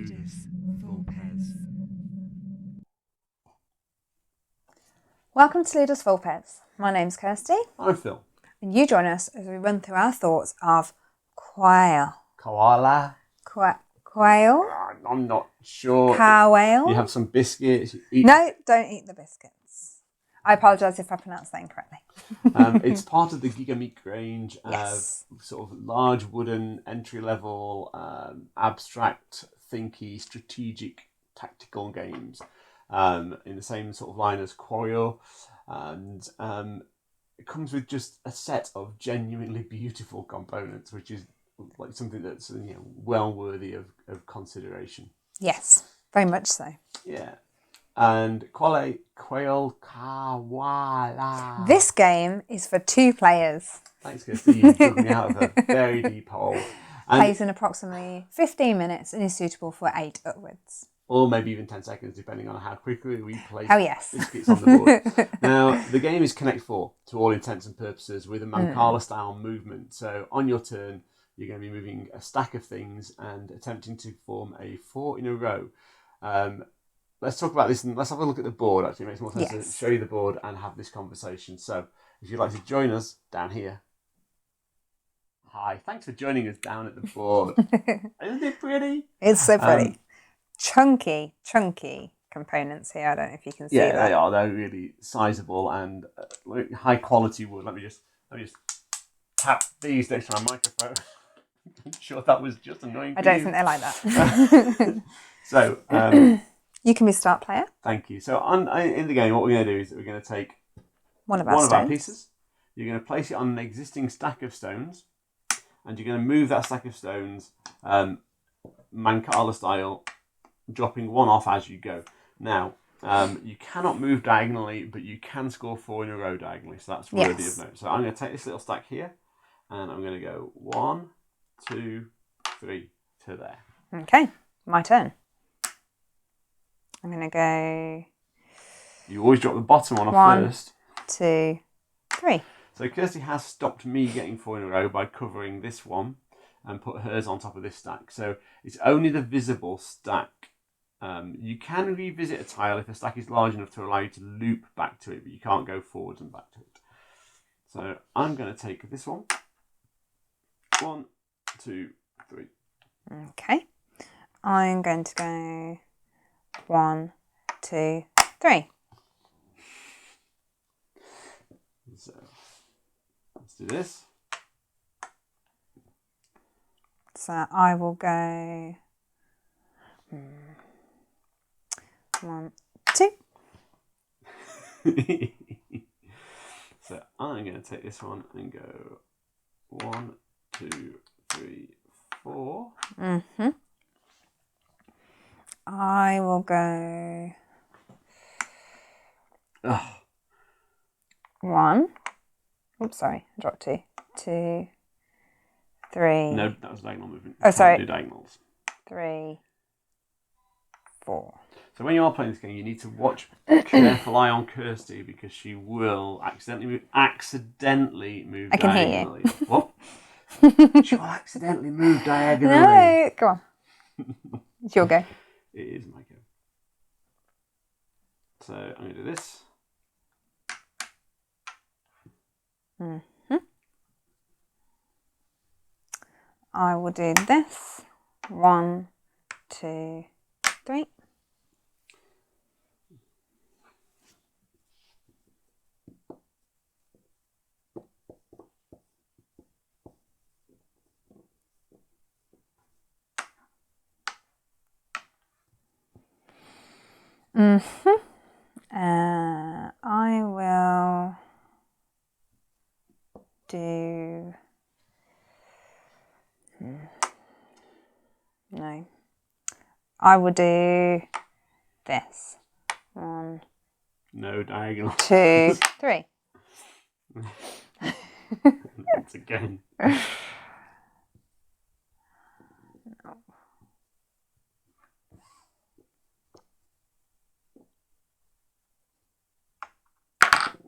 Leaders, full pairs. Welcome to Leaders Full Pairs. My name's Kirsty. I'm Phil. And you join us as we run through our thoughts of quail. Koala. Quail? I'm not sure. Quail? You have some biscuits. You eat. No, don't eat the biscuits. I apologise if I pronounced that incorrectly. It's part of the Gigamic range of Yes. sort of large wooden entry-level, abstract, thinky, strategic, tactical games. In the same sort of line as Qawale, and it comes with just a set of genuinely beautiful components, which is like something that's well worthy of consideration. Yes, very much so. Yeah, and Qawale. This game is for 2 players. Thanks, Kirsty. You took me out of a very deep hole. Plays in approximately 15 minutes and is suitable for 8 upwards. Or maybe even 10 seconds, depending on how quickly we place Oh, yes. biscuits on the board. Now, the game is Connect 4 to all intents and purposes with a mancala style movement. So on your turn, you're going to be moving a stack of things and attempting to form a 4 in a row. Let's talk about this and let's have a look at the board. Actually, it makes more sense to show you the board and have this conversation. So if you'd like to join us down here. Hi, thanks for joining us down at the board. Isn't it pretty? It's so pretty. Chunky components here. I don't know if you can see that. Yeah, they are. They're really sizable and high quality wood. Let me just tap these next to my microphone. I'm sure that was just annoying. I don't think they're like that. So you can be start player. Thank you. So in the game, what we're going to do is we're going to take one of our pieces. You're going to place it on an existing stack of stones, and you're going to move that stack of stones, mancala style, dropping one off as you go. Now, you cannot move diagonally, but you can score 4 in a row diagonally, so that's worthy of note. So I'm going to take this little stack here, and I'm going to go 1, 2, 3 to there. Okay, my turn. I'm going to go... You always drop the bottom one off 1, first. 2, 3. So Kirsty has stopped me getting 4 in a row by covering this one and put hers on top of this stack. So it's only the visible stack. You can revisit a tile if a stack is large enough to allow you to loop back to it, but you can't go forwards and back to it. So I'm going to take this one. 1, 2, 3. Okay. I'm going to go 1, 2, 3. So let's do this. So I will go 1, 2. So I'm going to take this one and go 1, 2, 3, 4. I will go 1. Oops, sorry, I dropped 2. 2, 3. No, that was diagonal movement. Oh, sorry. Do diagonals. 3, 4. So when you are playing this game, you need to watch careful eye on Kirsty because she will accidentally move I can diagonally. hear you. What? She will accidentally move diagonally. No, go on. It's your go. It is my go. So I'm going to do this. I will do this. 1, 2, 3. I will do... No. I will do this. 1, No diagonal. 2, 3. Once again.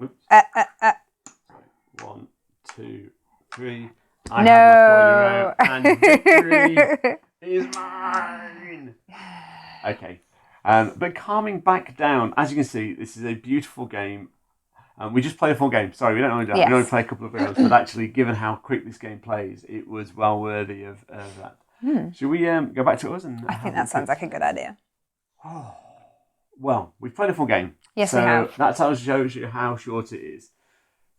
Oops. Sorry. 1, 2, 3. I have my 4 in a row, and victory is mine. Okay. But calming back down, as you can see, this is a beautiful game. We just played a full game. Sorry, we don't only do that. Yes. We only play a couple of rounds, but actually, given how quick this game plays, it was well worthy of that. Should we go back to us? I think that sounds like a good idea. Well, we've played a full game. Yes, so we have. That shows you how short it is.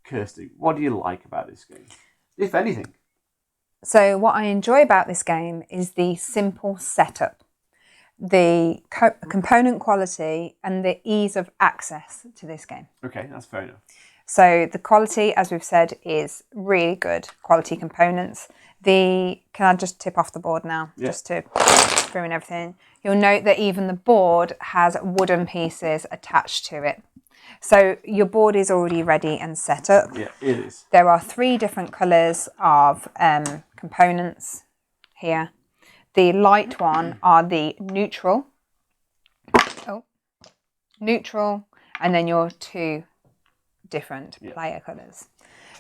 Kirsty, what do you like about this game, if anything? So what I enjoy about this game is the simple setup, the component quality and the ease of access to this game. Okay, that's fair enough. So the quality, as we've said, is really good quality components. Can I just tip off the board now, just to ruin everything? You'll note that even the board has wooden pieces attached to it. So your board is already ready and set up. Yeah, it is. There are 3 different colours of components here. The light one are the neutral. Neutral, and then your 2 different player colours.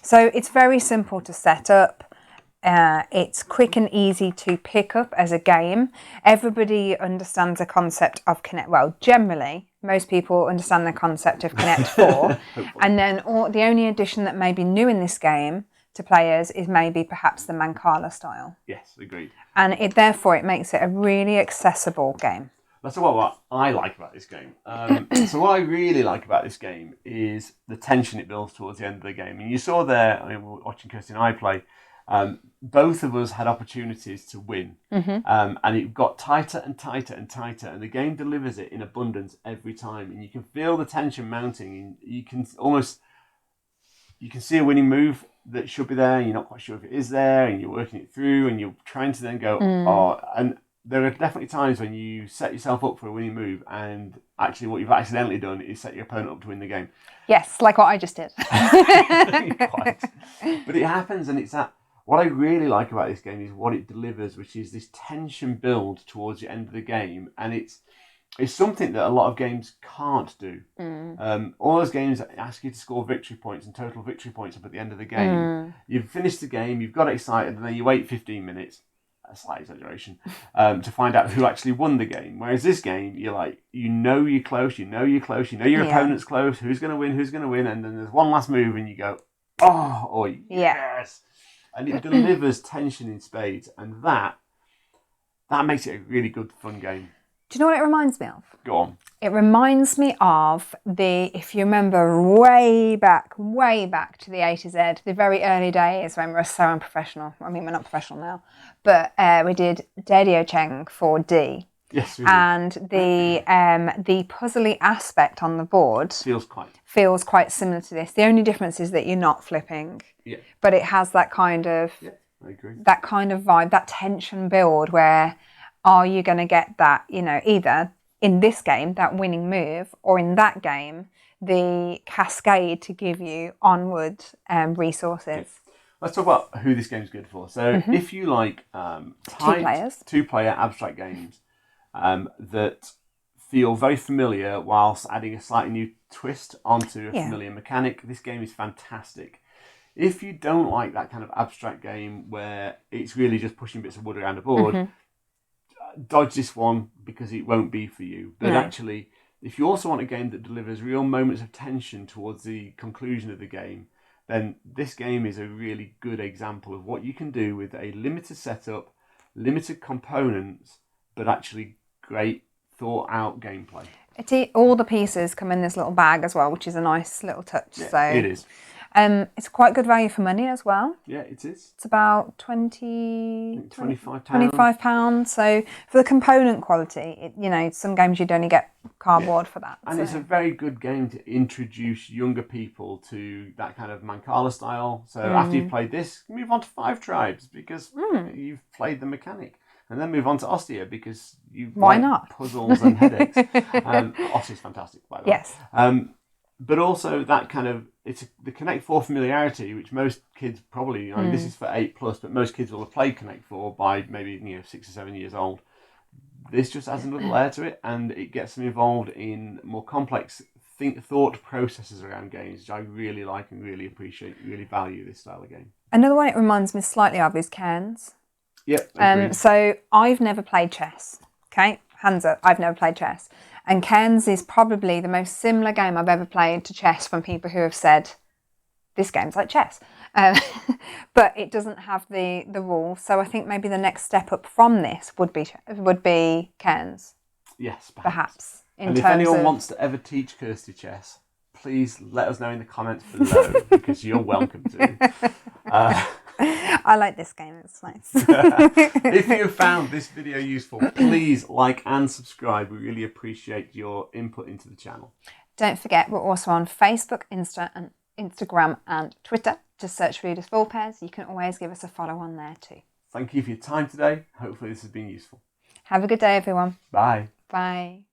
So it's very simple to set up. It's quick and easy to pick up as a game. Everybody understands the concept of Connect. Well, generally, most people understand the concept of Connect 4. And then the only addition that may be new in this game to players is maybe perhaps the mancala style. Yes, agreed. And therefore it makes it a really accessible game. That's what I like about this game. So what I really like about this game is the tension it builds towards the end of the game. And you saw there, we were watching Kirsty and I play, both of us had opportunities to win. And it got tighter and tighter and tighter. And the game delivers it in abundance every time. And you can feel the tension mounting. And you can see a winning move that should be there. And you're not quite sure if it is there. And you're working it through. And you're trying to then go, and there are definitely times when you set yourself up for a winning move and actually what you've accidentally done is set your opponent up to win the game. Yes, like what I just did. Quite. But it happens, and it's that. What I really like about this game is what it delivers, which is this tension build towards the end of the game, and it's something that a lot of games can't do. All those games that ask you to score victory points and total victory points up at the end of the game. You've finished the game, you've got excited, and then you wait 15 minutes. A slight exaggeration, to find out who actually won the game. Whereas this game, you're like, you're close, you know your opponent's close, who's going to win, and then there's one last move and you go, yes! And it delivers tension in spades, and that makes it a really good, fun game. Do you know what it reminds me of? Go on. It reminds me of if you remember way back to the A to Z, the very early days when we were so unprofessional. I mean, we're not professional now, but we did Dadio Cheng for D. Yes, we did. And the puzzly aspect on the board feels quite similar to this. The only difference is that you're not flipping. Yeah. But it has that kind of I agree. That kind of vibe, that tension build where are you going to get that, either in this game, that winning move, or in that game, the cascade to give you onward resources. Okay. Let's talk about who this game's good for. So if you like two-player abstract games that feel very familiar whilst adding a slightly new twist onto a familiar mechanic, this game is fantastic. If you don't like that kind of abstract game where it's really just pushing bits of wood around a board, dodge this one because it won't be for you. But actually, if you also want a game that delivers real moments of tension towards the conclusion of the game, then this game is a really good example of what you can do with a limited setup, limited components, but actually great thought out gameplay. All the pieces come in this little bag as well, which is a nice little touch. Yeah, so it is. It's quite good value for money as well. Yeah, it is. It's about £25. £25. So for the component quality, some games you'd only get cardboard for that. And it's a very good game to introduce younger people to that kind of mancala style. So after you've played this, move on to 5 Tribes because you've played the mechanic. And then move on to Ostia because you like puzzles and headaches. Ostia's fantastic, by the way. Yes. But also that kind of, it's the Connect 4 familiarity, which most kids probably, this is for 8+, but most kids will have played Connect 4 by maybe 6 or 7 years old. This just adds another layer to it, and it gets them involved in more complex thought processes around games, which I really like and really appreciate, really value this style of game. Another one it reminds me slightly of is Cairns. Yep. So I've never played chess. Okay, hands up, I've never played chess. And Cairns is probably the most similar game I've ever played to chess from people who have said, this game's like chess. But it doesn't have the rules. So I think maybe the next step up from this would be Cairns. Yes, perhaps. And if anyone wants to ever teach Kirsty chess, please let us know in the comments below, because you're welcome to. I like this game, it's nice. If you have found this video useful, please like and subscribe. We really appreciate your input into the channel. Don't forget, we're also on Facebook, Instagram and Twitter. Just search for Readers Full Pairs. You can always give us a follow on there too. Thank you for your time today. Hopefully this has been useful. Have a good day, everyone. Bye. Bye.